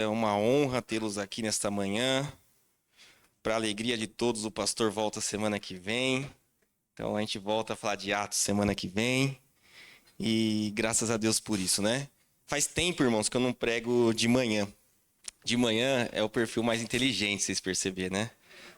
É uma honra tê-los aqui nesta manhã. Para a alegria de todos, o pastor volta semana que vem. Então a gente volta a falar de Atos semana que vem. E graças a Deus por isso, né? Faz tempo, irmãos, que eu não prego de manhã. De manhã é o perfil mais inteligente, vocês perceberam, né?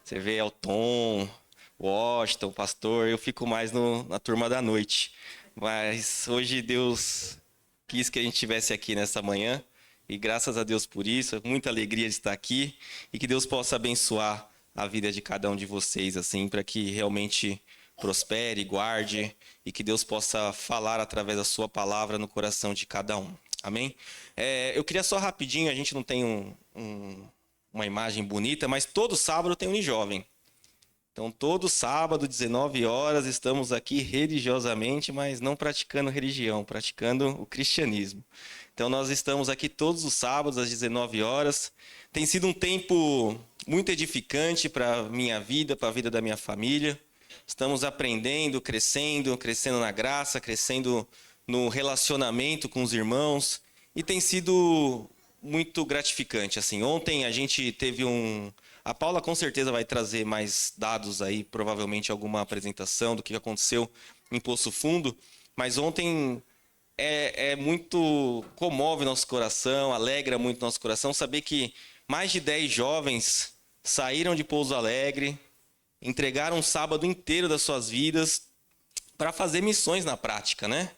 Você vê é o Tom, o Washington, o pastor, eu fico mais na turma da noite. Mas hoje Deus quis que a gente estivesse aqui nessa manhã. E graças a Deus por isso, muita alegria de estar aqui e que Deus possa abençoar a vida de cada um de vocês, assim, para que realmente prospere, guarde e que Deus possa falar através da sua palavra no coração de cada um. Amém? Eu queria só rapidinho, a gente não tem uma imagem bonita, mas todo sábado tem Unijovem. Então, todo sábado, 19 horas, estamos aqui religiosamente, mas não praticando religião, praticando o cristianismo. Então, nós estamos aqui todos os sábados, às 19 horas. Tem sido um tempo muito edificante para a minha vida, para a vida da minha família. Estamos aprendendo, crescendo na graça, crescendo no relacionamento com os irmãos. E tem sido muito gratificante. Assim, ontem a gente teve A Paula com certeza vai trazer mais dados aí, provavelmente alguma apresentação do que aconteceu em Poço Fundo. Mas ontem comove nosso coração, alegra muito nosso coração saber que mais de 10 jovens saíram de Pouso Alegre, entregaram um sábado inteiro das suas vidas para fazer missões na prática, né?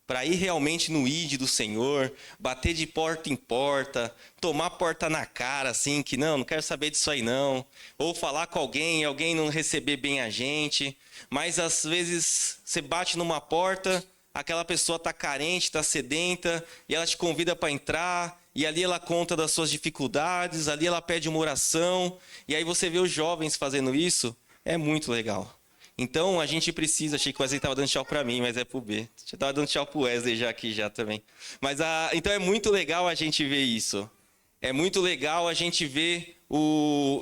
Para ir realmente no ID do Senhor, bater de porta em porta, tomar porta na cara, assim, que não quero saber disso aí não. Ou falar com alguém, alguém não receber bem a gente. Mas às vezes você bate numa porta, aquela pessoa está carente, está sedenta, e ela te convida para entrar, e ali ela conta das suas dificuldades, ali ela pede uma oração, e aí você vê os jovens fazendo isso, é muito legal. Então a gente precisa, achei que o Wesley estava dando tchau para mim, mas é pro B. Já estava dando tchau pro Wesley já aqui já também. Então é muito legal a gente ver isso. É muito legal a gente ver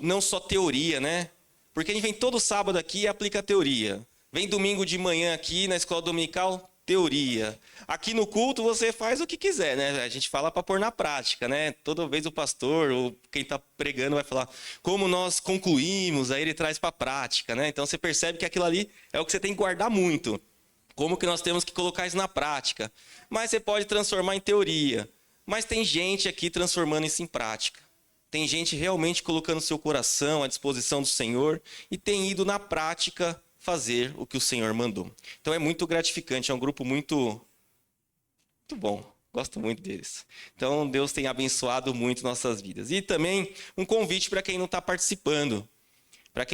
não só teoria, né? Porque a gente vem todo sábado aqui e aplica teoria. Vem domingo de manhã aqui na escola dominical, teoria. Aqui no culto você faz o que quiser, né? A gente fala para pôr na prática, né? Toda vez o pastor ou quem está pregando vai falar como nós concluímos, aí ele traz para a prática, né? Então você percebe que aquilo ali é o que você tem que guardar muito. Como que nós temos que colocar isso na prática? Mas você pode transformar em teoria. Mas tem gente aqui transformando isso em prática. Tem gente realmente colocando seu coração à disposição do Senhor e tem ido na prática fazer o que o Senhor mandou. Então é muito gratificante, é um grupo muito bom. Gosto muito deles. Então Deus tem abençoado muito nossas vidas. E também um convite para quem não está participando. Para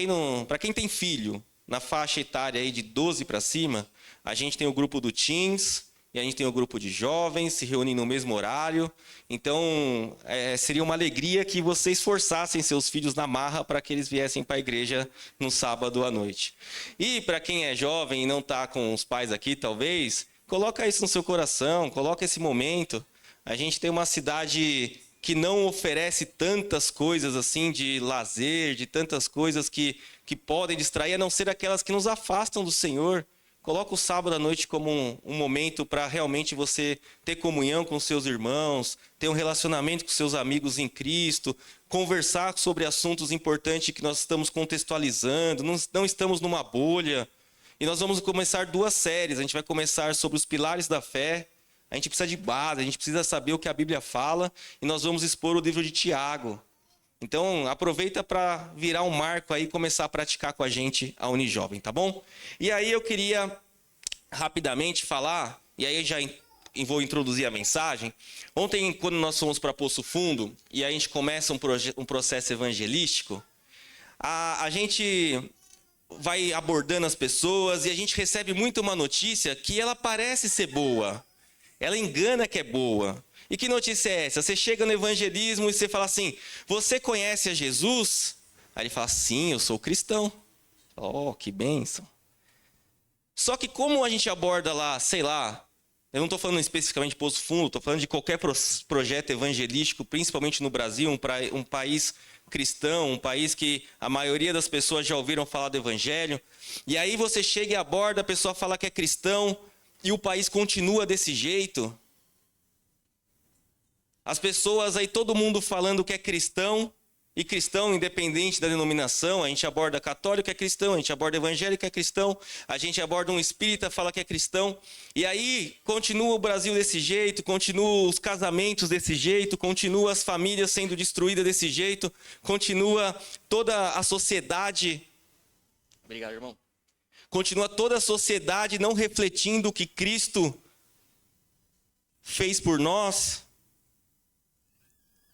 quem tem filho na faixa etária aí de 12 para cima, a gente tem o grupo do Teens e a gente tem o grupo de jovens se reúnem no mesmo horário. Então seria uma alegria que vocês forçassem seus filhos na marra para que eles viessem para a igreja no sábado à noite. E para quem é jovem e não está com os pais aqui, talvez, coloca isso no seu coração, coloca esse momento. A gente tem uma cidade que não oferece tantas coisas assim de lazer, de tantas coisas que podem distrair, a não ser aquelas que nos afastam do Senhor. Coloca o sábado à noite como um momento para realmente você ter comunhão com seus irmãos, ter um relacionamento com seus amigos em Cristo, conversar sobre assuntos importantes que nós estamos contextualizando, não estamos numa bolha. E nós vamos começar 2 séries. A gente vai começar sobre os pilares da fé. A gente precisa de base, a gente precisa saber o que a Bíblia fala. E nós vamos expor o livro de Tiago. Então, aproveita para virar um marco aí e começar a praticar com a gente a Unijovem, tá bom? E aí eu queria rapidamente falar, e aí já vou introduzir a mensagem. Ontem, quando nós fomos para Poço Fundo, e aí a gente começa um processo evangelístico, a gente vai abordando as pessoas e a gente recebe muito uma notícia que ela parece ser boa. Ela engana que é boa. E que notícia é essa? Você chega no evangelismo e você fala assim, você conhece a Jesus? Aí ele fala, sim, eu sou cristão. Oh, que bênção. Só que como a gente aborda lá, sei lá, eu não estou falando especificamente de Poço Fundo, estou falando de qualquer projeto evangelístico, principalmente no Brasil, um país cristão, um país que a maioria das pessoas já ouviram falar do evangelho. E aí você chega e aborda, a pessoa fala que é cristão e o país continua desse jeito. As pessoas aí, todo mundo falando que é cristão, e cristão independente da denominação, a gente aborda católico é cristão, a gente aborda evangélico é cristão, a gente aborda um espírita, fala que é cristão, e aí continua o Brasil desse jeito, continua os casamentos desse jeito, continua as famílias sendo destruídas desse jeito, continua toda a sociedade... Obrigado, irmão. Continua toda a sociedade não refletindo o que Cristo fez por nós.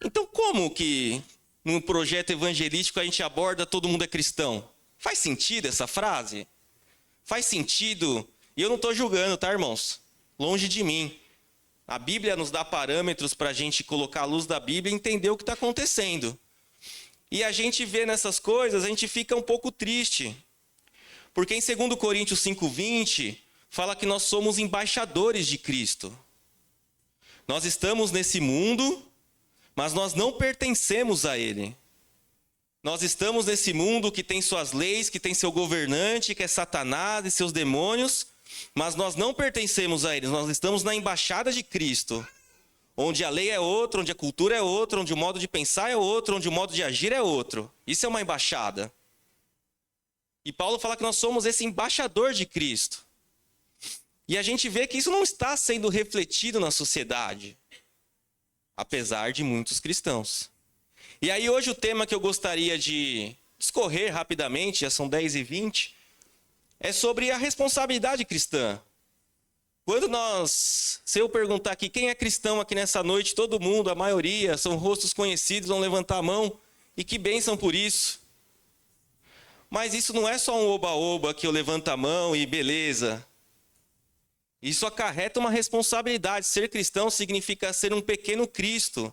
Então, como que num projeto evangelístico a gente aborda todo mundo é cristão? Faz sentido essa frase? Faz sentido? E eu não estou julgando, tá, irmãos? Longe de mim. A Bíblia nos dá parâmetros para a gente colocar a luz da Bíblia e entender o que está acontecendo. E a gente vê nessas coisas, a gente fica um pouco triste. Porque em 2 Coríntios 5:20, fala que nós somos embaixadores de Cristo. Nós estamos nesse mundo, mas nós não pertencemos a ele. Nós estamos nesse mundo que tem suas leis, que tem seu governante, que é Satanás e seus demônios, mas nós não pertencemos a eles. Nós estamos na embaixada de Cristo, onde a lei é outra, onde a cultura é outra, onde o modo de pensar é outro, onde o modo de agir é outro. Isso é uma embaixada. E Paulo fala que nós somos esse embaixador de Cristo. E a gente vê que isso não está sendo refletido na sociedade, apesar de muitos cristãos. E aí hoje o tema que eu gostaria de discorrer rapidamente, já são 10h20, é sobre a responsabilidade cristã. Se eu perguntar aqui quem é cristão aqui nessa noite, todo mundo, a maioria, são rostos conhecidos, vão levantar a mão, e que bênção por isso. Mas isso não é só um oba-oba que eu levanto a mão e beleza. Isso acarreta uma responsabilidade. Ser cristão significa ser um pequeno Cristo.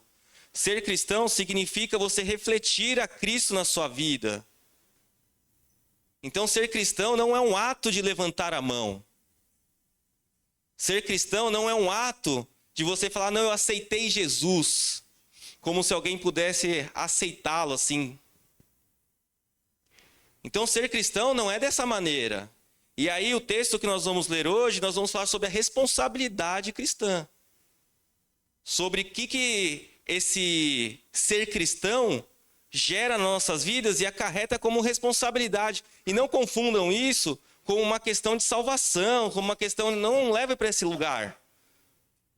Ser cristão significa você refletir a Cristo na sua vida. Então, ser cristão não é um ato de levantar a mão. Ser cristão não é um ato de você falar, não, eu aceitei Jesus. Como se alguém pudesse aceitá-lo assim. Então, ser cristão não é dessa maneira. E aí, o texto que nós vamos ler hoje, nós vamos falar sobre a responsabilidade cristã. Sobre o que esse ser cristão gera nas nossas vidas e acarreta como responsabilidade. E não confundam isso com uma questão de salvação, como uma questão, não leve para esse lugar.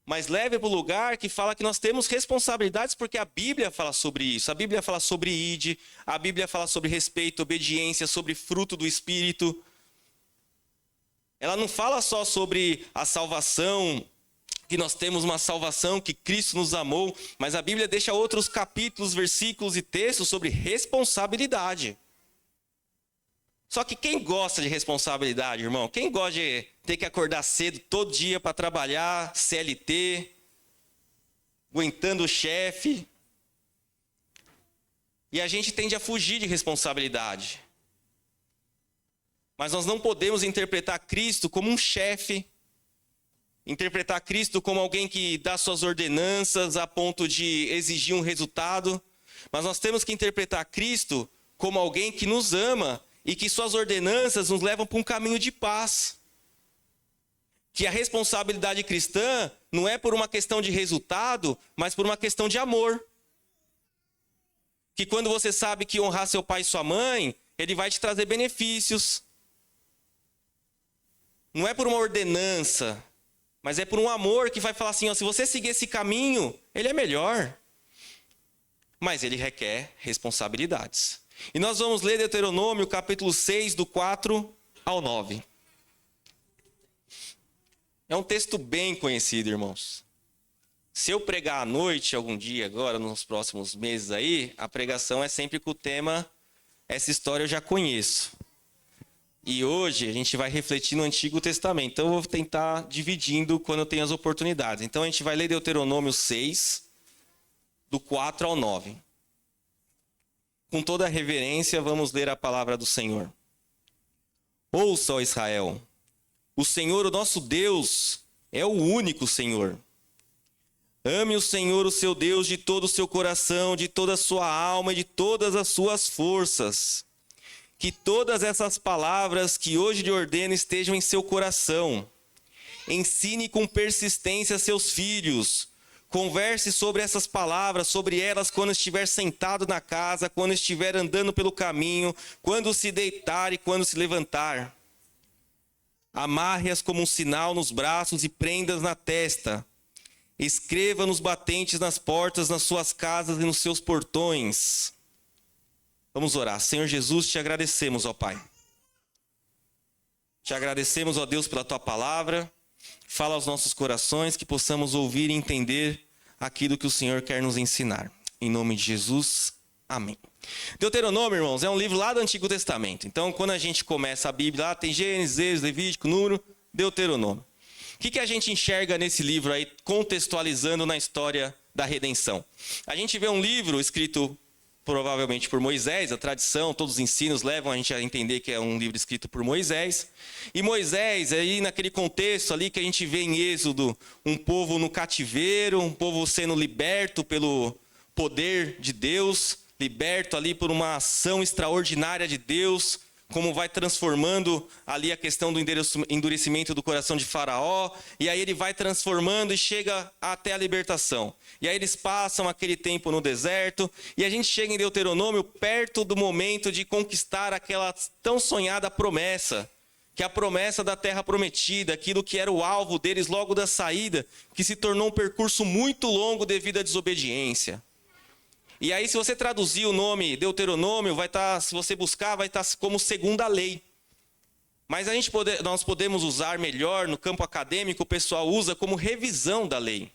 Mas leve para o lugar que fala que nós temos responsabilidades, porque a Bíblia fala sobre isso. A Bíblia fala sobre ide, a Bíblia fala sobre respeito, obediência, sobre fruto do Espírito. Ela não fala só sobre a salvação, que nós temos uma salvação, que Cristo nos amou, mas a Bíblia deixa outros capítulos, versículos e textos sobre responsabilidade. Só que quem gosta de responsabilidade, irmão? Quem gosta de ter que acordar cedo todo dia para trabalhar, CLT, aguentando o chefe? E a gente tende a fugir de responsabilidade. Mas nós não podemos interpretar Cristo como um chefe, interpretar Cristo como alguém que dá suas ordenanças a ponto de exigir um resultado. Mas nós temos que interpretar Cristo como alguém que nos ama e que suas ordenanças nos levam para um caminho de paz. Que a responsabilidade cristã não é por uma questão de resultado, mas por uma questão de amor. Que quando você sabe que honrar seu pai e sua mãe, ele vai te trazer benefícios. Não é por uma ordenança, mas é por um amor que vai falar assim, ó, se você seguir esse caminho, ele é melhor. Mas ele requer responsabilidades. E nós vamos ler Deuteronômio, capítulo 6, do 4 ao 9. É um texto bem conhecido, irmãos. Se eu pregar à noite, algum dia agora, nos próximos meses aí, a pregação é sempre com o tema, essa história eu já conheço. E hoje a gente vai refletir no Antigo Testamento. Então eu vou tentar dividindo quando eu tenho as oportunidades. Então a gente vai ler Deuteronômio 6, do 4 ao 9. Com toda a reverência, vamos ler a palavra do Senhor. Ouça, ó Israel, o Senhor, o nosso Deus, é o único Senhor. Ame o Senhor, o seu Deus, de todo o seu coração, de toda a sua alma e de todas as suas forças. Que todas essas palavras que hoje lhe ordeno estejam em seu coração. Ensine com persistência seus filhos, Converse sobre essas palavras, sobre elas quando estiver sentado na casa, quando estiver andando pelo caminho, quando se deitar e quando se levantar. Amarre-as como um sinal nos braços e prendas na testa. Escreva nos batentes nas portas, nas suas casas e nos seus portões. Vamos orar. Senhor Jesus, te agradecemos, ó Pai. Te agradecemos, ó Deus, pela tua palavra. Fala aos nossos corações, que possamos ouvir e entender aquilo que o Senhor quer nos ensinar. Em nome de Jesus, amém. Deuteronômio, irmãos, é um livro lá do Antigo Testamento. Então, quando a gente começa a Bíblia, lá tem Gênesis, Êxodo, Levítico, Número, Deuteronômio. O que a gente enxerga nesse livro aí, contextualizando na história da redenção? A gente vê um livro escrito provavelmente por Moisés, a tradição, todos os ensinos levam a gente a entender que é um livro escrito por Moisés. E Moisés, aí naquele contexto ali que a gente vê em Êxodo, um povo no cativeiro, um povo sendo liberto pelo poder de Deus, liberto ali por uma ação extraordinária de Deus, como vai transformando ali a questão do endurecimento do coração de Faraó, e aí ele vai transformando e chega até a libertação. E aí eles passam aquele tempo no deserto, e a gente chega em Deuteronômio perto do momento de conquistar aquela tão sonhada promessa, que é a promessa da terra prometida, aquilo que era o alvo deles logo da saída, que se tornou um percurso muito longo devido à desobediência. E aí, se você traduzir o nome Deuteronômio, vai estar, se você buscar, vai estar como segunda lei. Mas nós podemos usar melhor, no campo acadêmico, o pessoal usa como revisão da lei.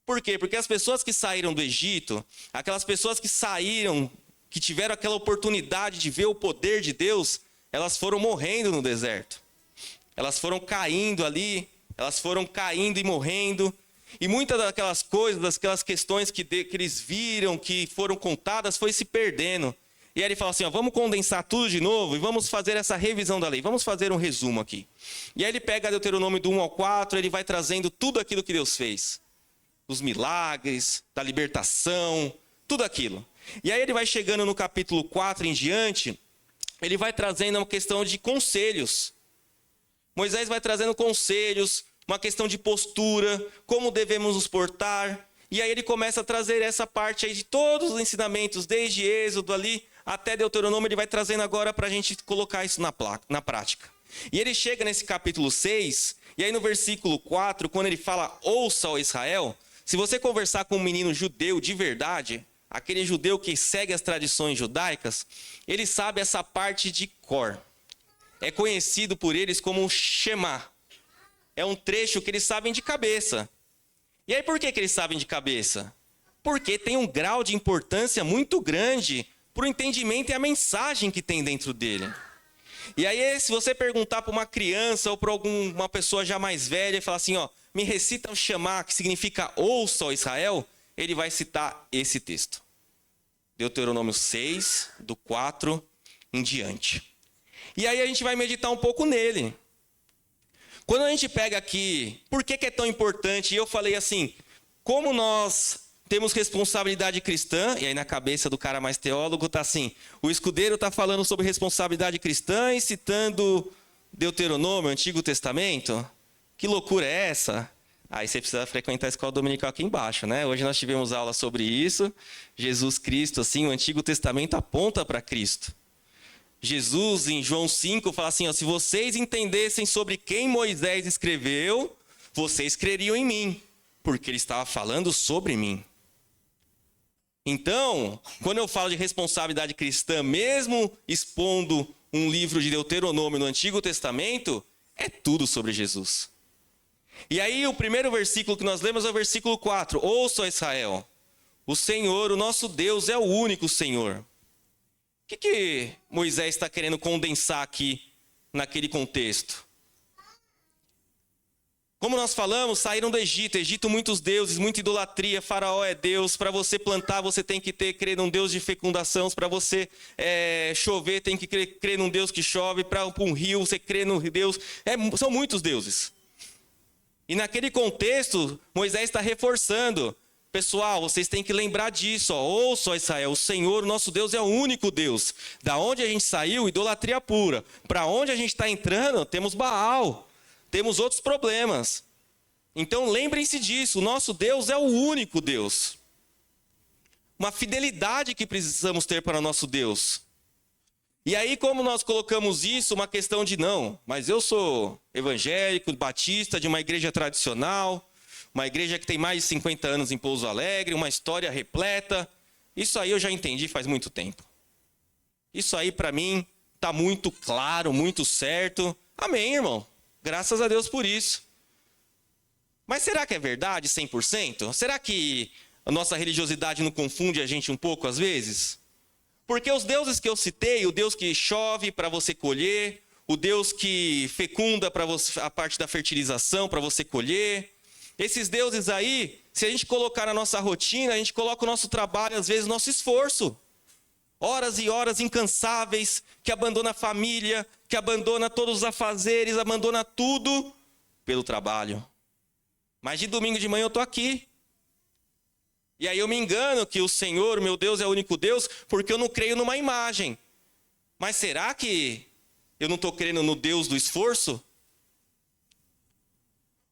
Por quê? Porque as pessoas que saíram do Egito, aquelas pessoas que saíram, que tiveram aquela oportunidade de ver o poder de Deus, elas foram morrendo no deserto. Elas foram caindo ali, elas foram caindo e morrendo. E muitas daquelas coisas, daquelas questões que eles viram, que foram contadas, foi se perdendo. E aí ele fala assim, ó, vamos condensar tudo de novo e vamos fazer essa revisão da lei. Vamos fazer um resumo aqui. E aí ele pega Deuteronômio do 1 ao 4, ele vai trazendo tudo aquilo que Deus fez. Os milagres, da libertação, tudo aquilo. E aí ele vai chegando no capítulo 4 em diante, ele vai trazendo uma questão de conselhos. Moisés vai trazendo conselhos, uma questão de postura, como devemos nos portar. E aí ele começa a trazer essa parte aí de todos os ensinamentos, desde Êxodo ali até Deuteronômio, ele vai trazendo agora para a gente colocar isso na prática. E ele chega nesse capítulo 6, e aí no versículo 4, quando ele fala, ouça, ó Israel, se você conversar com um menino judeu de verdade, aquele judeu que segue as tradições judaicas, ele sabe essa parte de cor. É conhecido por eles como Shema. É um trecho que eles sabem de cabeça. E aí por que eles sabem de cabeça? Porque tem um grau de importância muito grande para o entendimento e a mensagem que tem dentro dele. E aí se você perguntar para uma criança ou para uma pessoa já mais velha e falar assim, ó, me recita o Shema, que significa ouça, ó Israel, ele vai citar esse texto. Deuteronômio 6, do 4 em diante. E aí a gente vai meditar um pouco nele. Quando a gente pega aqui, por que é tão importante? E eu falei assim, como nós temos responsabilidade cristã, e aí na cabeça do cara mais teólogo está assim, o escudeiro está falando sobre responsabilidade cristã e citando Deuteronômio, Antigo Testamento. Que loucura é essa? Aí você precisa frequentar a escola dominical aqui embaixo, né? Hoje nós tivemos aula sobre isso. Jesus Cristo, assim, o Antigo Testamento aponta para Cristo. Jesus, em João 5, fala assim, ó, se vocês entendessem sobre quem Moisés escreveu, vocês creriam em mim, porque ele estava falando sobre mim. Então, quando eu falo de responsabilidade cristã, mesmo expondo um livro de Deuteronômio no Antigo Testamento, é tudo sobre Jesus. E aí o primeiro versículo que nós lemos é o versículo 4. Ouça, Israel, o Senhor, o nosso Deus, é o único Senhor. O que Moisés está querendo condensar aqui naquele contexto? Como nós falamos, saíram do Egito. Egito, muitos deuses, muita idolatria. Faraó é Deus. Para você plantar, você tem que crer num Deus de fecundação. Para você chover, tem que crer num Deus que chove. Para um rio, você crê no Deus. São muitos deuses. E naquele contexto, Moisés está reforçando. Pessoal, vocês têm que lembrar disso. Ouça, ó Israel, o Senhor, o nosso Deus, é o único Deus. Da onde a gente saiu, idolatria pura. Para onde a gente está entrando, temos Baal. Temos outros problemas. Então lembrem-se disso, o nosso Deus é o único Deus. Uma fidelidade que precisamos ter para o nosso Deus. E aí, como nós colocamos isso, uma questão de não, mas eu sou evangélico, batista, de uma igreja tradicional, uma igreja que tem mais de 50 anos em Pouso Alegre, uma história repleta. Isso aí eu já entendi faz muito tempo. Isso aí para mim está muito claro, muito certo. Amém, irmão. Graças a Deus por isso. Mas será que é verdade 100%? Será que a nossa religiosidade não confunde a gente um pouco às vezes? Porque os deuses que eu citei, o Deus que chove para você colher, o Deus que fecunda para você a parte da fertilização para você colher, esses deuses aí, se a gente colocar na nossa rotina, a gente coloca o nosso trabalho, às vezes, nosso esforço. Horas e horas incansáveis, que abandona a família, que abandona todos os afazeres, abandona tudo pelo trabalho. Mas de domingo de manhã eu estou aqui. E aí eu me engano que o Senhor, meu Deus, é o único Deus, porque eu não creio numa imagem. Mas será que eu não estou crendo no Deus do esforço?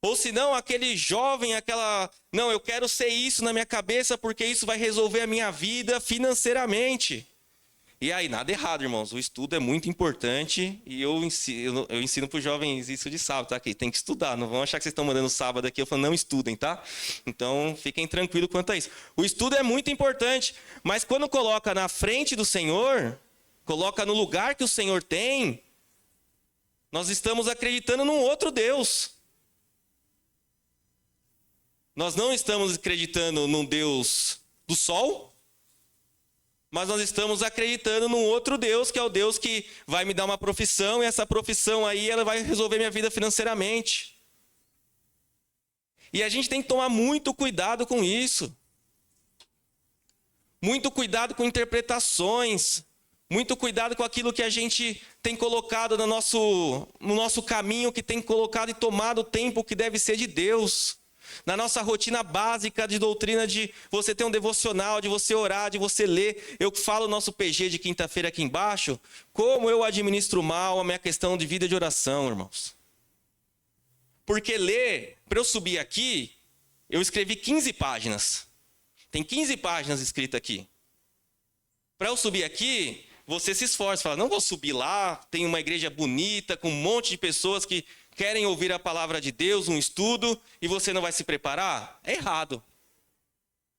Ou se não, aquele jovem, não, eu quero ser isso na minha cabeça, porque isso vai resolver a minha vida financeiramente. E aí, nada errado, irmãos, o estudo é muito importante e eu ensino para os jovens isso de sábado, tá? Que tem que estudar, não vão achar que vocês estão mandando sábado aqui, eu falo, não estudem, tá? Então, fiquem tranquilos quanto a isso. O estudo é muito importante, mas quando coloca na frente do Senhor, coloca no lugar que o Senhor tem, nós estamos acreditando num outro Deus. Nós não estamos acreditando num Deus do sol, mas nós estamos acreditando num outro Deus, que é o Deus que vai me dar uma profissão, e essa profissão aí, ela vai resolver minha vida financeiramente. E a gente tem que tomar muito cuidado com isso. Muito cuidado com interpretações. Muito cuidado com aquilo que a gente tem colocado no nosso caminho, que tem colocado e tomado o tempo que deve ser de Deus. Na nossa rotina básica de doutrina, de você ter um devocional, de você orar, de você ler. Eu falo no nosso PG de quinta-feira aqui embaixo, como eu administro mal a minha questão de vida de oração, irmãos. Porque ler, para eu subir aqui, eu escrevi 15 páginas. Tem 15 páginas escritas aqui. Para eu subir aqui, você se esforça, fala, não vou subir lá, tem uma igreja bonita, com um monte de pessoas que querem ouvir a palavra de Deus, um estudo, e você não vai se preparar? É errado.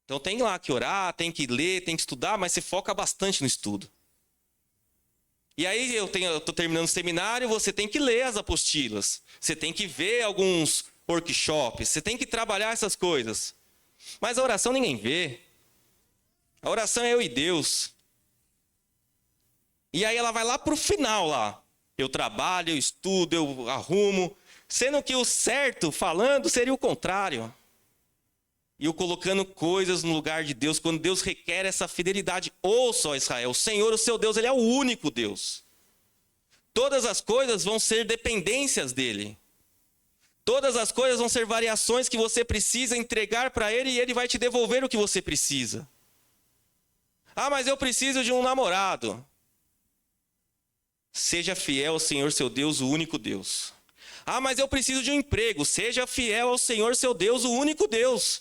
Então tem lá que orar, tem que ler, tem que estudar, mas você foca bastante no estudo. E aí eu estou terminando o seminário, você tem que ler as apostilas, você tem que ver alguns workshops, você tem que trabalhar essas coisas. Mas a oração ninguém vê. A oração é eu e Deus. E aí ela vai lá para o final lá. Eu trabalho, eu estudo, eu arrumo. Sendo que o certo, falando, seria o contrário. E eu colocando coisas no lugar de Deus, quando Deus requer essa fidelidade. Ouça, ó Israel, o Senhor, o seu Deus, Ele é o único Deus. Todas as coisas vão ser dependências dEle. Todas as coisas vão ser variações que você precisa entregar para Ele e Ele vai te devolver o que você precisa. Ah, mas eu preciso de um namorado. Seja fiel ao Senhor, seu Deus, o único Deus. Ah, mas eu preciso de um emprego. Seja fiel ao Senhor, seu Deus, o único Deus.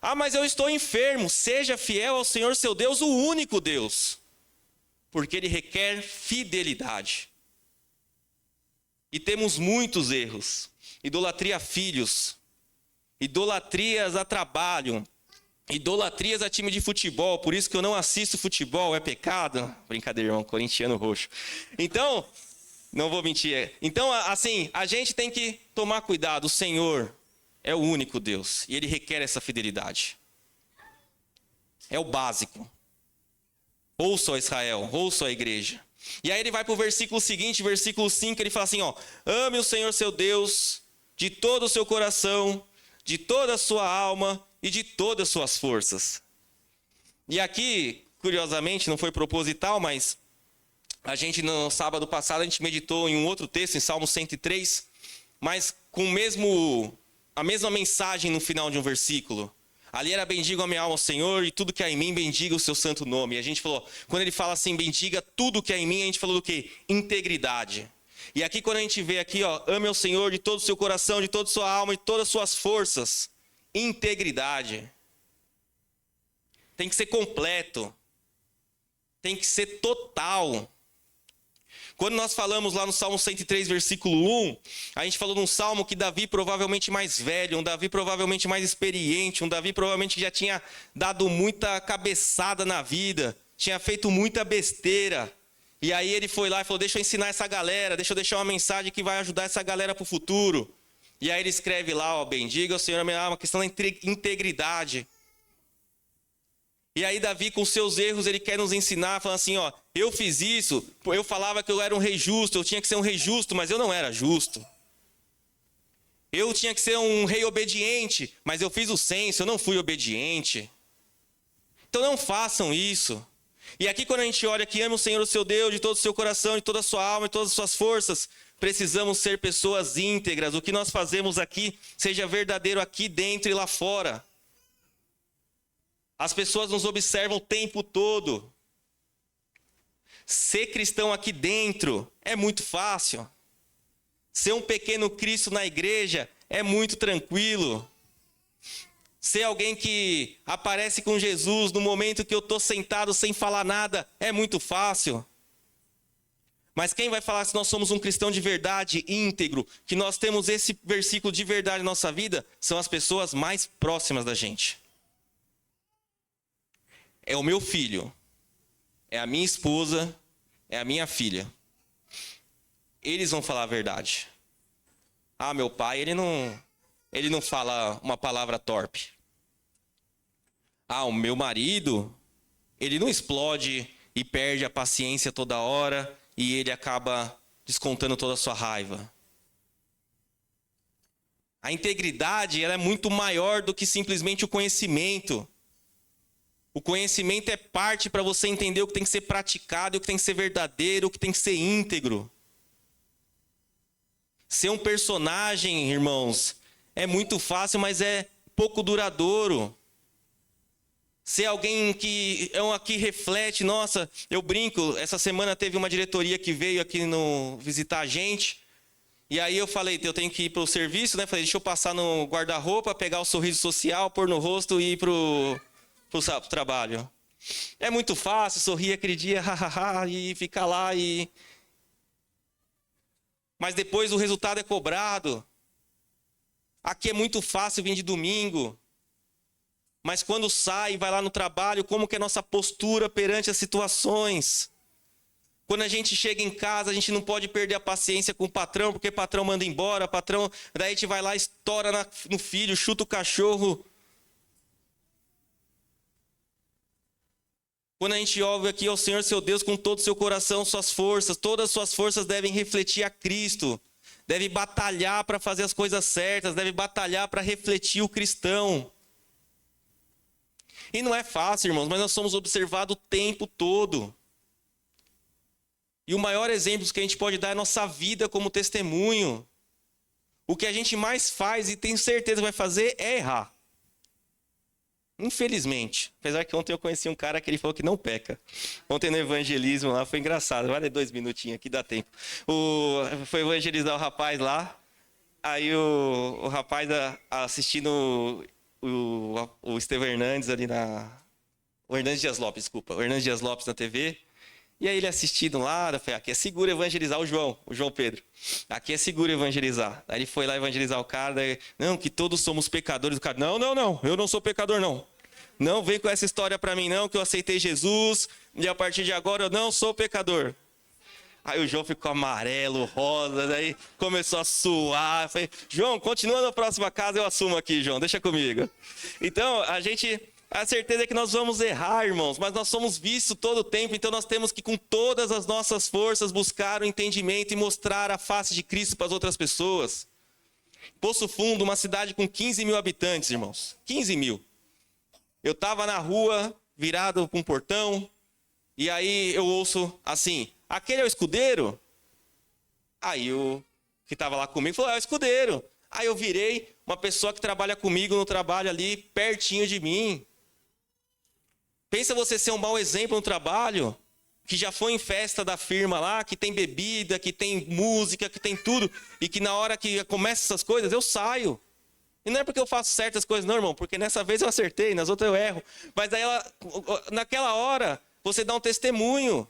Ah, mas eu estou enfermo. Seja fiel ao Senhor, seu Deus, o único Deus. Porque Ele requer fidelidade. E temos muitos erros. Idolatria a filhos. Idolatrias a trabalho. Idolatrias a time de futebol, por isso que eu não assisto futebol, é pecado? Brincadeira, irmão, corintiano roxo. Então, não vou mentir. Então, assim, a gente tem que tomar cuidado. O Senhor é o único Deus e Ele requer essa fidelidade. É o básico. Ouça, ó Israel, ouça, ó igreja. E aí ele vai para o versículo seguinte, versículo 5, ele fala assim, ó, ame o Senhor seu Deus de todo o seu coração, de toda a sua alma e de todas as suas forças. E aqui, curiosamente, não foi proposital, mas a gente no sábado passado a gente meditou em um outro texto, em Salmo 103, mas com a mesma mensagem no final de um versículo. Ali era bendiga a minha alma ao Senhor e tudo que há em mim bendiga o seu santo nome. E a gente falou, quando ele fala assim, bendiga tudo que há em mim, a gente falou do quê? Integridade. E aqui quando a gente vê aqui, ó, ame ao Senhor de todo o seu coração, de toda a sua alma, de todas as suas forças. Integridade. Tem que ser completo. Tem que ser total. Quando nós falamos lá no Salmo 103, versículo 1, a gente falou de um salmo que Davi provavelmente mais velho, um Davi provavelmente mais experiente, um Davi provavelmente que já tinha dado muita cabeçada na vida, tinha feito muita besteira. E aí ele foi lá e falou, deixa eu ensinar essa galera, deixa eu deixar uma mensagem que vai ajudar essa galera para o futuro. E aí ele escreve lá, ó, bendiga o Senhor, uma questão da integridade. E aí Davi, com seus erros, ele quer nos ensinar, falando assim, ó, eu fiz isso, eu falava que eu era um rei justo, eu tinha que ser um rei justo, mas eu não era justo. Eu tinha que ser um rei obediente, mas eu fiz o censo, eu não fui obediente. Então não façam isso. E aqui quando a gente olha que ama o Senhor, o seu Deus, de todo o seu coração, de toda a sua alma, de todas as suas forças, precisamos ser pessoas íntegras. O que nós fazemos aqui seja verdadeiro aqui dentro e lá fora. As pessoas nos observam o tempo todo. Ser cristão aqui dentro é muito fácil. Ser um pequeno Cristo na igreja é muito tranquilo. Ser alguém que aparece com Jesus no momento que eu estou sentado sem falar nada é muito fácil. Mas quem vai falar se nós somos um cristão de verdade, íntegro, que nós temos esse versículo de verdade na nossa vida, são as pessoas mais próximas da gente. É o meu filho, é a minha esposa, é a minha filha. Eles vão falar a verdade. Ah, meu pai, ele não fala uma palavra torpe. Ah, o meu marido, ele não explode e perde a paciência toda hora e ele acaba descontando toda a sua raiva. A integridade, ela é muito maior do que simplesmente o conhecimento. O conhecimento é parte para você entender o que tem que ser praticado, o que tem que ser verdadeiro, o que tem que ser íntegro. Ser um personagem, irmãos, é muito fácil, mas é pouco duradouro. Ser alguém que reflete, nossa, eu brinco, essa semana teve uma diretoria que veio aqui visitar a gente, e aí eu falei, eu tenho que ir para o serviço, né? Falei, deixa eu passar no guarda-roupa, pegar o sorriso social, pôr no rosto e ir para o trabalho. É muito fácil sorrir aquele dia, e ficar lá e... Mas depois o resultado é cobrado. Aqui é muito fácil vir de domingo. Mas quando sai, vai lá no trabalho, como que é a nossa postura perante as situações? Quando a gente chega em casa, a gente não pode perder a paciência com o patrão, porque o patrão manda embora, daí a gente vai lá, estoura no filho, chuta o cachorro. Quando a gente ouve aqui ao Senhor seu Deus com todo o seu coração, suas forças, todas as suas forças devem refletir a Cristo. Deve batalhar para fazer as coisas certas, deve batalhar para refletir o cristão. E não é fácil, irmãos, mas nós somos observados o tempo todo. E o maior exemplo que a gente pode dar é a nossa vida como testemunho. O que a gente mais faz e tenho certeza vai fazer é errar. Infelizmente. Apesar que ontem eu conheci um cara que ele falou que não peca. Ontem no evangelismo lá foi engraçado. Vale 2 minutinhos aqui, dá tempo. Foi evangelizar o rapaz lá. Aí o rapaz assistindo o Estevão Hernandes ali o Hernandes Dias Lopes, desculpa. O Hernandes Dias Lopes na TV. E aí ele assistindo lá, eu falei, aqui é seguro evangelizar o João Pedro. Aqui é seguro evangelizar. Aí ele foi lá evangelizar o cara, daí, não, que todos somos pecadores. O cara, não, eu não sou pecador, não. Não vem com essa história pra mim, não, que eu aceitei Jesus, e a partir de agora eu não sou pecador. Aí o João ficou amarelo, rosa, daí começou a suar. Eu falei, João, continua na próxima casa, eu assumo aqui, João, deixa comigo. Então, a certeza é que nós vamos errar, irmãos, mas nós somos vistos todo o tempo, então nós temos que, com todas as nossas forças, buscar o entendimento e mostrar a face de Cristo para as outras pessoas. Poço Fundo, uma cidade com 15 mil habitantes, irmãos. 15 mil. Eu estava na rua, virado para um portão, e aí eu ouço assim, aquele é o escudeiro? Aí o que estava lá comigo falou, é o escudeiro. Aí eu virei, uma pessoa que trabalha comigo no trabalho ali, pertinho de mim. Pensa você ser um mau exemplo no trabalho, que já foi em festa da firma lá, que tem bebida, que tem música, que tem tudo, e que na hora que começa essas coisas, eu saio. E não é porque eu faço certas coisas, não, irmão, porque nessa vez eu acertei, nas outras eu erro. Mas aí, naquela hora, você dá um testemunho.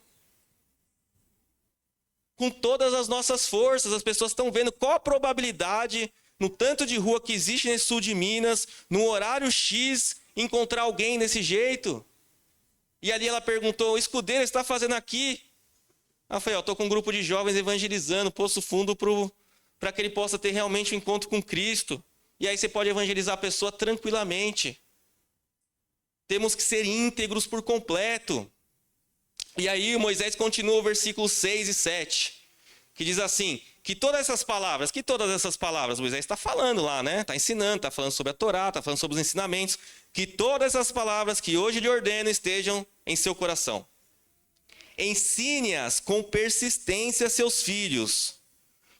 Com todas as nossas forças, as pessoas estão vendo qual a probabilidade, no tanto de rua que existe nesse sul de Minas, no horário X, encontrar alguém desse jeito. E ali ela perguntou, escudeiro, o que você está fazendo aqui? Ela falou, estou com um grupo de jovens evangelizando, Poço Fundo, para que ele possa ter realmente um encontro com Cristo. E aí você pode evangelizar a pessoa tranquilamente. Temos que ser íntegros por completo. E aí Moisés continua o versículo 6 e 7, que diz assim, que todas essas palavras, Moisés está falando lá, né? Está ensinando, está falando sobre a Torá, está falando sobre os ensinamentos, que todas essas palavras que hoje lhe ordeno estejam em seu coração. Ensine-as com persistência a seus filhos.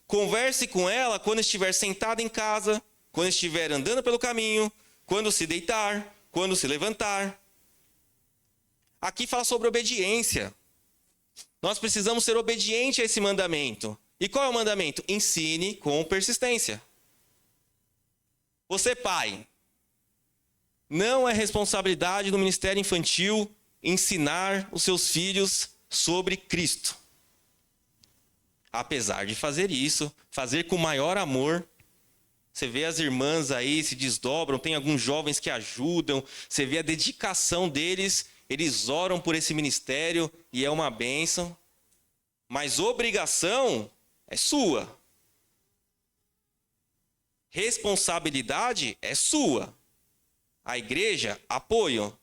Converse com ela quando estiver sentado em casa, quando estiver andando pelo caminho, quando se deitar, quando se levantar. Aqui fala sobre obediência. Nós precisamos ser obedientes a esse mandamento. E qual é o mandamento? Ensine com persistência. Você, pai, não é responsabilidade do ministério infantil ensinar os seus filhos sobre Cristo. Apesar de fazer isso, fazer com maior amor. Você vê as irmãs aí se desdobram, tem alguns jovens que ajudam, você vê a dedicação deles, eles oram por esse ministério e é uma bênção. Mas obrigação é sua. Responsabilidade é sua. A igreja, apoio.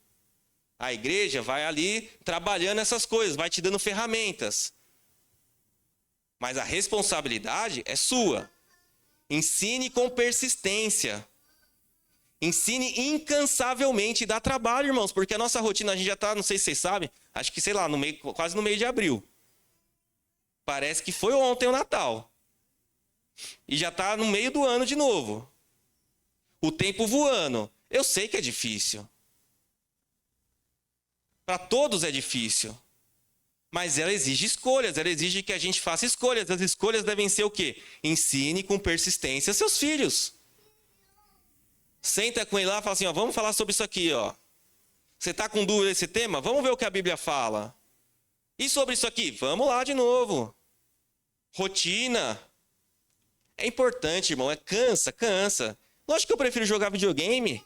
A igreja vai ali trabalhando essas coisas, vai te dando ferramentas. Mas a responsabilidade é sua. Ensine com persistência. Ensine incansavelmente. Dá trabalho, irmãos, porque a nossa rotina, a gente já está, não sei se vocês sabem, acho que, sei lá, quase no meio de abril. Parece que foi ontem o Natal. E já está no meio do ano de novo. O tempo voando. Eu sei que é difícil. Para todos é difícil. Mas ela exige escolhas, ela exige que a gente faça escolhas. As escolhas devem ser o quê? Ensine com persistência seus filhos. Senta com ele lá e fala assim, ó, vamos falar sobre isso aqui, ó. Você está com dúvida desse tema? Vamos ver o que a Bíblia fala. E sobre isso aqui? Vamos lá de novo. Rotina. É importante, irmão, cansa. Lógico que eu prefiro jogar videogame.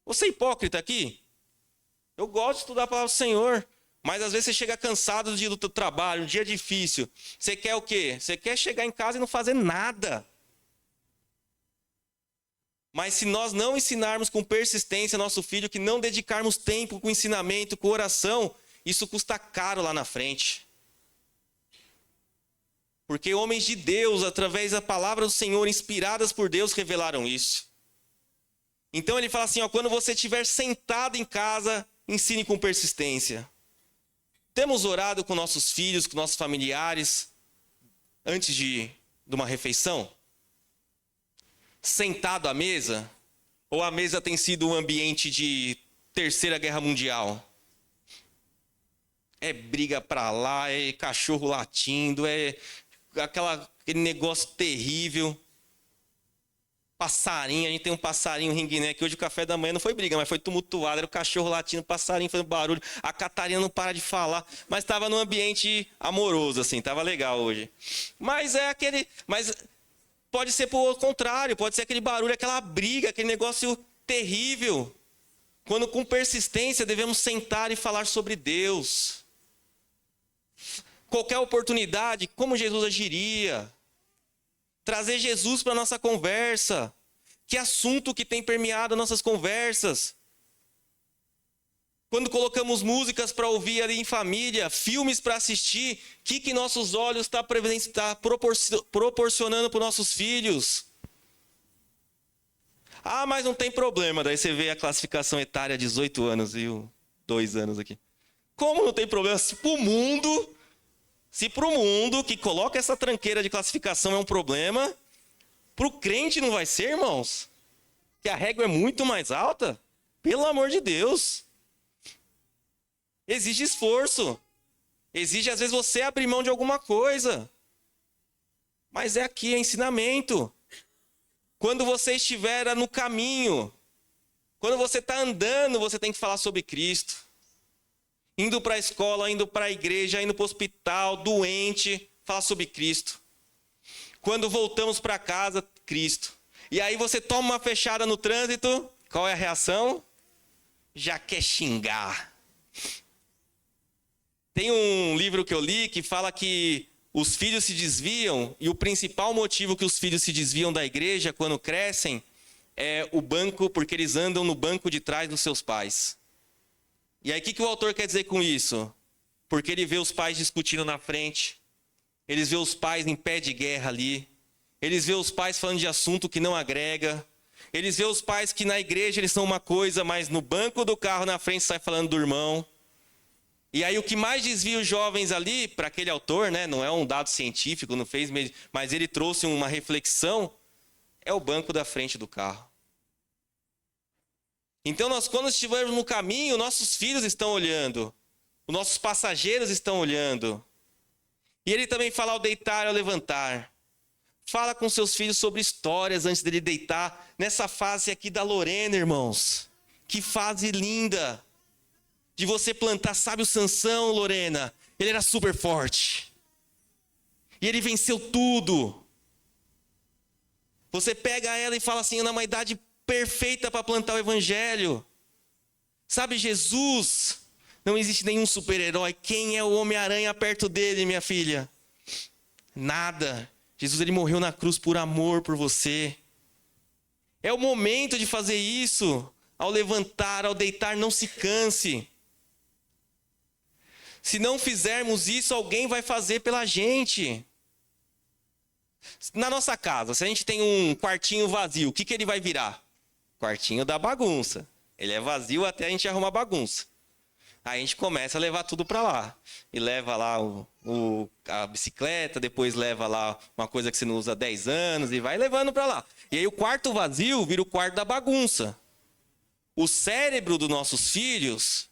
Você é hipócrita aqui? Eu gosto de estudar a palavra do Senhor. Mas às vezes você chega cansado do teu trabalho, um dia difícil. Você quer o quê? Você quer chegar em casa e não fazer nada. Mas se nós não ensinarmos com persistência nosso filho, que não dedicarmos tempo com ensinamento, com oração, isso custa caro lá na frente. Porque homens de Deus, através da palavra do Senhor, inspiradas por Deus, revelaram isso. Então ele fala assim, ó, quando você estiver sentado em casa, ensine com persistência. Temos orado com nossos filhos, com nossos familiares, antes de uma refeição? Sentado à mesa? Ou a mesa tem sido um ambiente de Terceira Guerra Mundial? É briga pra lá, é cachorro latindo, é aquele negócio terrível. Passarinho, a gente tem um passarinho ringuiné aqui. Hoje o café da manhã não foi briga, mas foi tumultuado. Era o cachorro latindo, passarinho fazendo barulho. A Catarina não para de falar. Mas estava num ambiente amoroso, assim. Estava legal hoje. Mas pode ser por contrário. Pode ser aquele barulho, aquela briga, aquele negócio terrível. Quando com persistência devemos sentar e falar sobre Deus. Qualquer oportunidade, como Jesus agiria. Trazer Jesus para a nossa conversa. Que assunto que tem permeado nossas conversas. Quando colocamos músicas para ouvir ali em família, filmes para assistir, o que nossos olhos estão proporcionando para os nossos filhos? Ah, mas não tem problema. Daí você vê a classificação etária 18 anos e 2 anos aqui. Como não tem problema? Se para o mundo que coloca essa tranqueira de classificação é um problema, para o crente não vai ser, irmãos? Que a régua é muito mais alta? Pelo amor de Deus. Exige esforço. Exige, às vezes, você abrir mão de alguma coisa. Mas é aqui, é ensinamento. Quando você estiver no caminho, quando você está andando, você tem que falar sobre Cristo. Indo para a escola, indo para a igreja, indo para o hospital, doente, falar sobre Cristo. Quando voltamos para casa, Cristo. E aí você toma uma fechada no trânsito, qual é a reação? Já quer xingar. Tem um livro que eu li que fala que os filhos se desviam, e o principal motivo que os filhos se desviam da igreja quando crescem é o banco, porque eles andam no banco de trás dos seus pais. E aí o que o autor quer dizer com isso? Porque ele vê os pais discutindo na frente, eles vê os pais em pé de guerra ali, eles vê os pais falando de assunto que não agrega, eles vê os pais que na igreja eles são uma coisa, mas no banco do carro na frente sai falando do irmão. E aí o que mais desvia os jovens ali, para aquele autor, né, não é um dado científico, não fez, mas ele trouxe uma reflexão, é o banco da frente do carro. Então nós, quando estivermos no caminho, nossos filhos estão olhando, os nossos passageiros estão olhando. E ele também fala ao deitar e ao levantar. Fala com seus filhos sobre histórias antes dele deitar. Nessa fase aqui da Lorena, irmãos. Que fase linda. De você plantar, sabe o Sansão, Lorena? Ele era super forte. E ele venceu tudo. Você pega ela e fala assim, numa idade perfeita para plantar o evangelho. Sabe, Jesus, não existe nenhum super-herói. Quem é o Homem-Aranha perto dele, minha filha? Nada. Jesus, ele morreu na cruz por amor por você. É o momento de fazer isso. Ao levantar, ao deitar, não se canse. Se não fizermos isso, alguém vai fazer pela gente. Na nossa casa, se a gente tem um quartinho vazio, o que ele vai virar? Quartinho da bagunça. Ele é vazio até a gente arrumar bagunça. Aí a gente começa a levar tudo para lá. E leva lá a bicicleta, depois leva lá uma coisa que você não usa há 10 anos e vai levando para lá. E aí o quarto vazio vira o quarto da bagunça. O cérebro dos nossos filhos,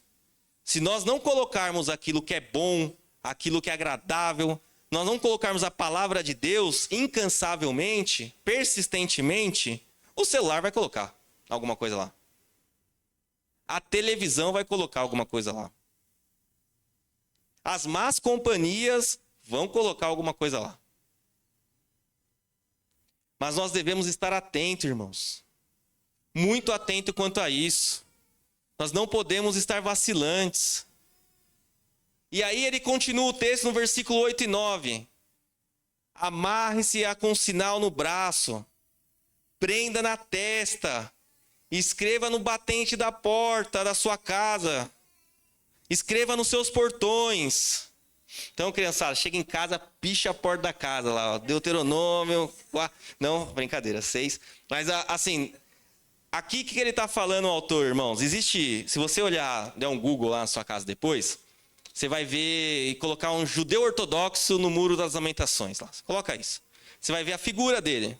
se nós não colocarmos aquilo que é bom, aquilo que é agradável, nós não colocarmos a palavra de Deus incansavelmente, persistentemente, o celular vai colocar alguma coisa lá. A televisão vai colocar alguma coisa lá. As más companhias vão colocar alguma coisa lá. Mas nós devemos estar atentos, irmãos. Muito atento quanto a isso. Nós não podemos estar vacilantes. E aí ele continua o texto no versículo 8 e 9. Amarre-se-a com sinal no braço, prenda na testa, escreva no batente da porta da sua casa, escreva nos seus portões. Então, criançada, chega em casa, picha a porta da casa lá, ó, Deuteronômio, não, brincadeira, 6. Mas assim, aqui o que ele está falando, o autor, irmãos? Existe, se você olhar, der um Google lá na sua casa depois, você vai ver e colocar um judeu ortodoxo no Muro das Lamentações. Lá. Coloca isso. Você vai ver a figura dele.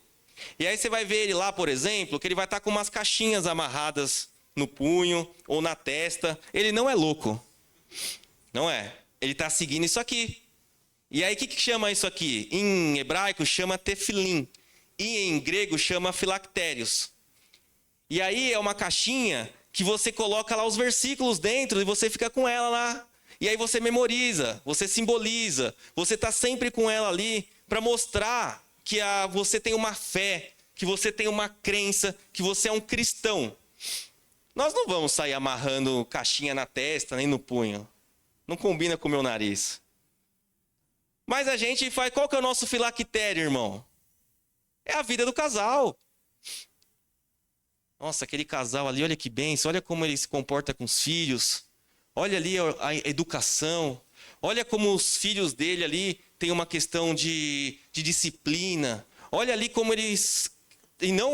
E aí você vai ver ele lá, por exemplo, que ele vai estar com umas caixinhas amarradas no punho ou na testa. Ele não é louco. Não é. Ele está seguindo isso aqui. E aí o que chama isso aqui? Em hebraico chama tefilim. E em grego chama filactérios. E aí é uma caixinha que você coloca lá os versículos dentro e você fica com ela lá. E aí você memoriza, você simboliza, você está sempre com ela ali para mostrar que você tem uma fé, que você tem uma crença, que você é um cristão. Nós não vamos sair amarrando caixinha na testa, nem no punho. Não combina com o meu nariz. Mas a gente faz, qual que é o nosso filactério, irmão? É a vida do casal. Nossa, aquele casal ali, olha que bênção, olha como ele se comporta com os filhos. Olha ali a educação. Olha como os filhos dele ali têm uma questão de disciplina. Olha ali como eles... E não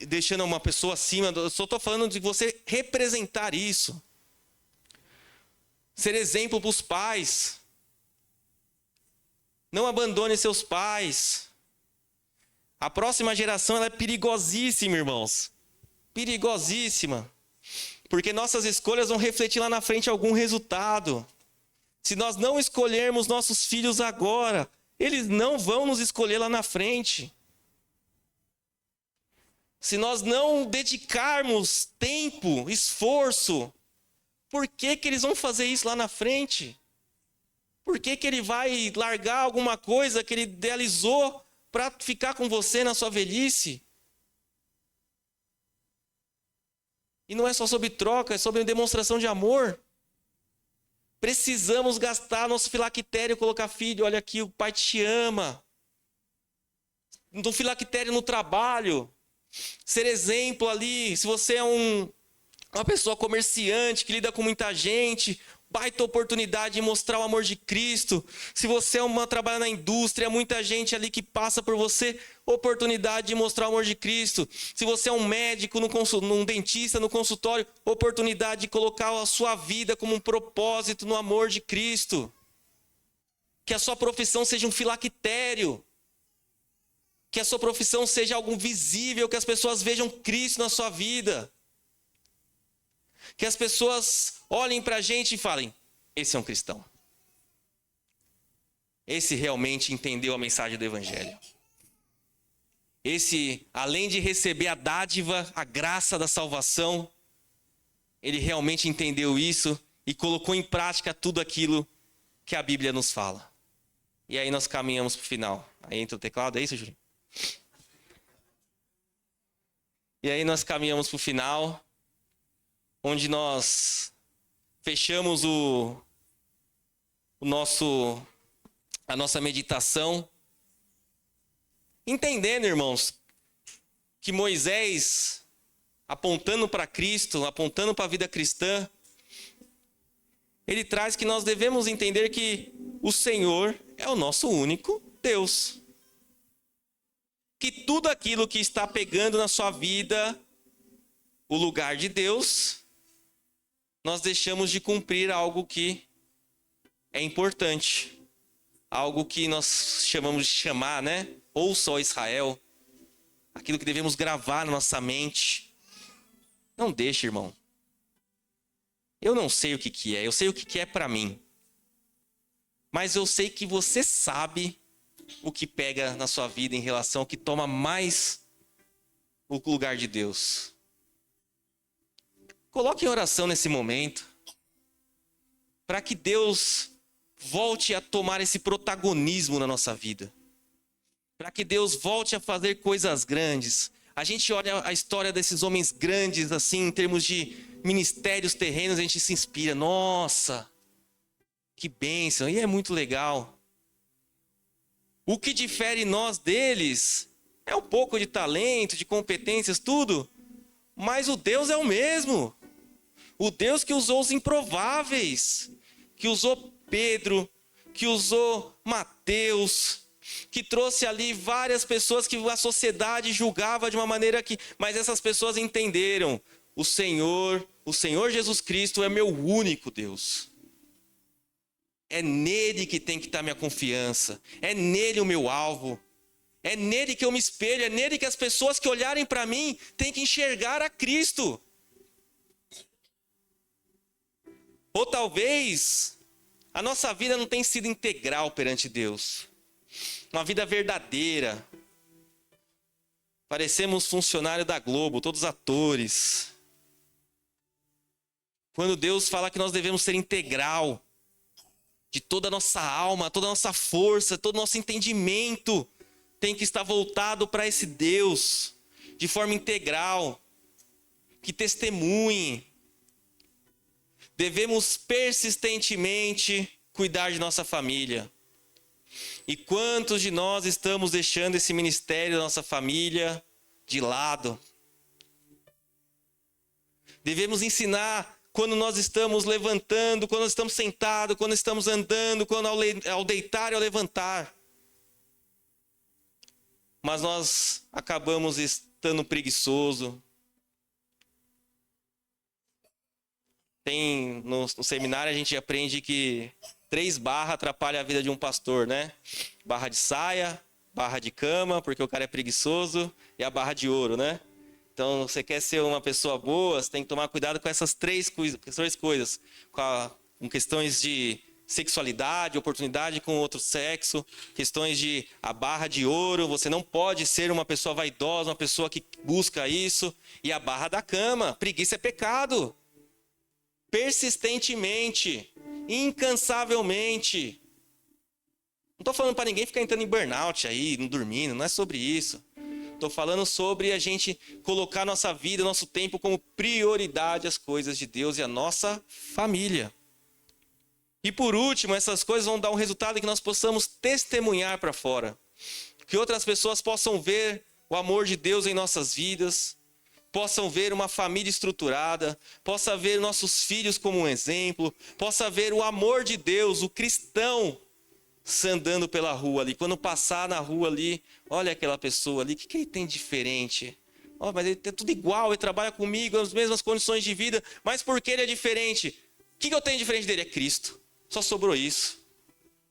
deixando uma pessoa acima, eu só estou falando de você representar isso. Ser exemplo para os pais. Não abandone seus pais. A próxima geração ela é perigosíssima, irmãos. Perigosíssima. Porque nossas escolhas vão refletir lá na frente algum resultado. Se nós não escolhermos nossos filhos agora, eles não vão nos escolher lá na frente. Se nós não dedicarmos tempo, esforço, por que eles vão fazer isso lá na frente? Por que ele vai largar alguma coisa que ele idealizou para ficar com você na sua velhice? E não é só sobre troca, é sobre demonstração de amor. Precisamos gastar nosso filactério, colocar filho, olha aqui, o pai te ama. No filactério no trabalho. Ser exemplo ali, se você é uma pessoa comerciante que lida com muita gente, baita oportunidade de mostrar o amor de Cristo. Se você trabalha na indústria, muita gente ali que passa por você, oportunidade de mostrar o amor de Cristo. Se você é um médico, um dentista no consultório, oportunidade de colocar a sua vida como um propósito no amor de Cristo. Que a sua profissão seja um filactério. Que a sua profissão seja algo visível, que as pessoas vejam Cristo na sua vida. Que as pessoas olhem para a gente e falem, esse é um cristão. Esse realmente entendeu a mensagem do Evangelho. Esse, além de receber a dádiva, a graça da salvação, ele realmente entendeu isso e colocou em prática tudo aquilo que a Bíblia nos fala. E aí nós caminhamos para o final. Aí entra o teclado, é isso, Júlio? E aí nós caminhamos para o final, onde nós fechamos a nossa meditação, entendendo, irmãos, que Moisés, apontando para Cristo, apontando para a vida cristã, ele traz que nós devemos entender que o Senhor é o nosso único Deus. Que tudo aquilo que está pegando na sua vida o lugar de Deus, nós deixamos de cumprir algo que é importante. Algo que nós chamamos de chamar, né? Ouça, ó Israel. Aquilo que devemos gravar na nossa mente. Não deixe, irmão. Eu não sei o que é. Eu sei o que é para mim. Mas eu sei que você sabe o que pega na sua vida em relação ao que toma mais o lugar de Deus. Coloque em oração nesse momento, para que Deus volte a tomar esse protagonismo na nossa vida. Para que Deus volte a fazer coisas grandes. A gente olha a história desses homens grandes, assim, em termos de ministérios terrenos, a gente se inspira. Nossa, que bênção, e é muito legal. O que difere nós deles é um pouco de talento, de competências, tudo. Mas o Deus é o mesmo. O Deus que usou os improváveis. Que usou Pedro, que usou Mateus, que trouxe ali várias pessoas que a sociedade julgava de uma maneira que... Mas essas pessoas entenderam. O Senhor Jesus Cristo é meu único Deus. É nele que tem que estar minha confiança. É nele o meu alvo. É nele que eu me espelho. É nele que as pessoas que olharem para mim têm que enxergar a Cristo. Ou talvez a nossa vida não tenha sido integral perante Deus. Uma vida verdadeira. Parecemos funcionário da Globo, todos atores. Quando Deus fala que nós devemos ser integral. De toda a nossa alma, toda a nossa força, todo o nosso entendimento tem que estar voltado para esse Deus, de forma integral, que testemunhe. Devemos persistentemente cuidar de nossa família. E quantos de nós estamos deixando esse ministério da nossa família de lado? Devemos ensinar quando nós estamos levantando, quando nós estamos sentados, quando estamos andando, quando ao deitar e ao levantar. Mas nós acabamos estando preguiçosos. No seminário a gente aprende que 3 barras atrapalham a vida de um pastor, né? Barra de saia, barra de cama, porque o cara é preguiçoso, e a barra de ouro, né? Então, você quer ser uma pessoa boa, você tem que tomar cuidado com essas três coisas. Com questões de sexualidade, oportunidade com outro sexo, questões de a barra de ouro, você não pode ser uma pessoa vaidosa, uma pessoa que busca isso. E a barra da cama, preguiça é pecado. Persistentemente, incansavelmente. Não estou falando para ninguém ficar entrando em burnout aí, não dormindo, não é sobre isso. Estou falando sobre a gente colocar nossa vida, nosso tempo como prioridade as coisas de Deus e a nossa família. E por último, essas coisas vão dar um resultado que nós possamos testemunhar para fora. Que outras pessoas possam ver o amor de Deus em nossas vidas, possam ver uma família estruturada, possa ver nossos filhos como um exemplo, possa ver o amor de Deus, o cristão, andando pela rua ali. Quando passar na rua ali, olha aquela pessoa ali, o que ele tem de diferente? Oh, mas ele tem tudo igual, ele trabalha comigo, as mesmas condições de vida, mas por que ele é diferente? O que eu tenho de diferente dele? É Cristo. Só sobrou isso.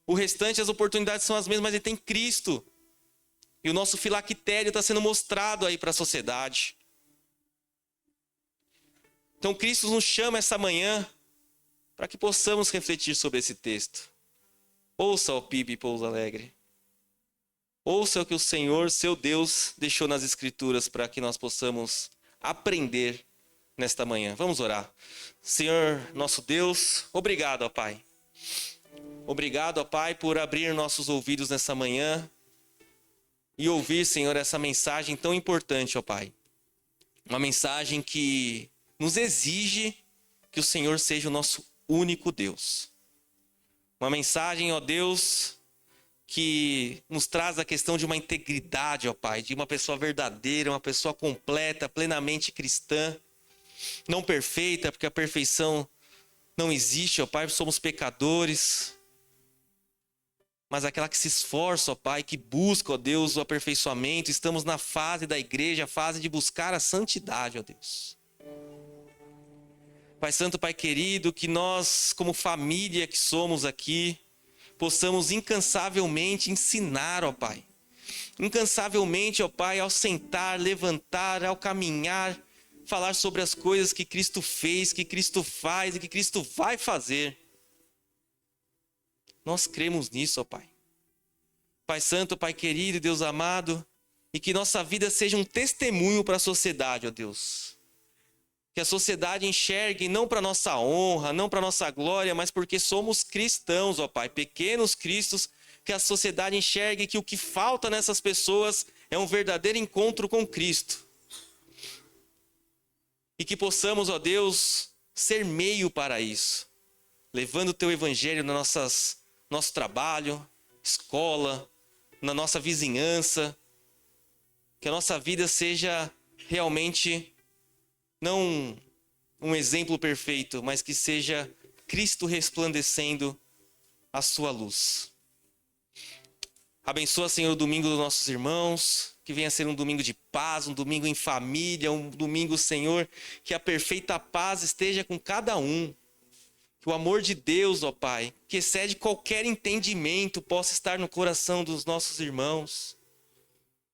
O restante, as oportunidades são as mesmas, mas ele tem Cristo. E o nosso filactério está sendo mostrado aí para a sociedade. Então Cristo nos chama essa manhã para que possamos refletir sobre esse texto. Ouça, ó PIB Pouso Alegre. Ouça o que o Senhor, seu Deus, deixou nas Escrituras para que nós possamos aprender nesta manhã. Vamos orar. Senhor, nosso Deus, obrigado, ó Pai. Obrigado, ó Pai, por abrir nossos ouvidos nessa manhã e ouvir, Senhor, essa mensagem tão importante, ó Pai. Uma mensagem que nos exige que o Senhor seja o nosso único Deus. Uma mensagem, ó Deus, que nos traz a questão de uma integridade, ó Pai, de uma pessoa verdadeira, uma pessoa completa, plenamente cristã, não perfeita, porque a perfeição não existe, ó Pai, somos pecadores, mas aquela que se esforça, ó Pai, que busca, ó Deus, o aperfeiçoamento. Estamos na fase da igreja, a fase de buscar a santidade, ó Deus. Pai Santo, Pai querido, que nós, como família que somos aqui, possamos incansavelmente ensinar, ó Pai. Incansavelmente, ó Pai, ao sentar, levantar, ao caminhar, falar sobre as coisas que Cristo fez, que Cristo faz e que Cristo vai fazer. Nós cremos nisso, ó Pai. Pai Santo, Pai querido, Deus amado, e que nossa vida seja um testemunho para a sociedade, ó Deus. Que a sociedade enxergue não para nossa honra, não para nossa glória, mas porque somos cristãos, ó Pai, pequenos cristos, que a sociedade enxergue que o que falta nessas pessoas é um verdadeiro encontro com Cristo. E que possamos, ó Deus, ser meio para isso, levando o Teu Evangelho no nosso trabalho, escola, na nossa vizinhança, que a nossa vida seja realmente não um exemplo perfeito, mas que seja Cristo resplandecendo a sua luz. Abençoa, Senhor, o domingo dos nossos irmãos, que venha ser um domingo de paz, um domingo em família, um domingo, Senhor, que a perfeita paz esteja com cada um. Que o amor de Deus, ó Pai, que excede qualquer entendimento, possa estar no coração dos nossos irmãos.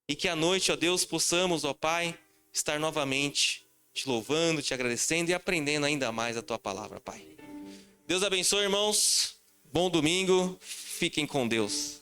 E que à noite, ó Deus, possamos, ó Pai, estar novamente te louvando, te agradecendo e aprendendo ainda mais a Tua palavra, Pai. Deus abençoe, irmãos. Bom domingo. Fiquem com Deus.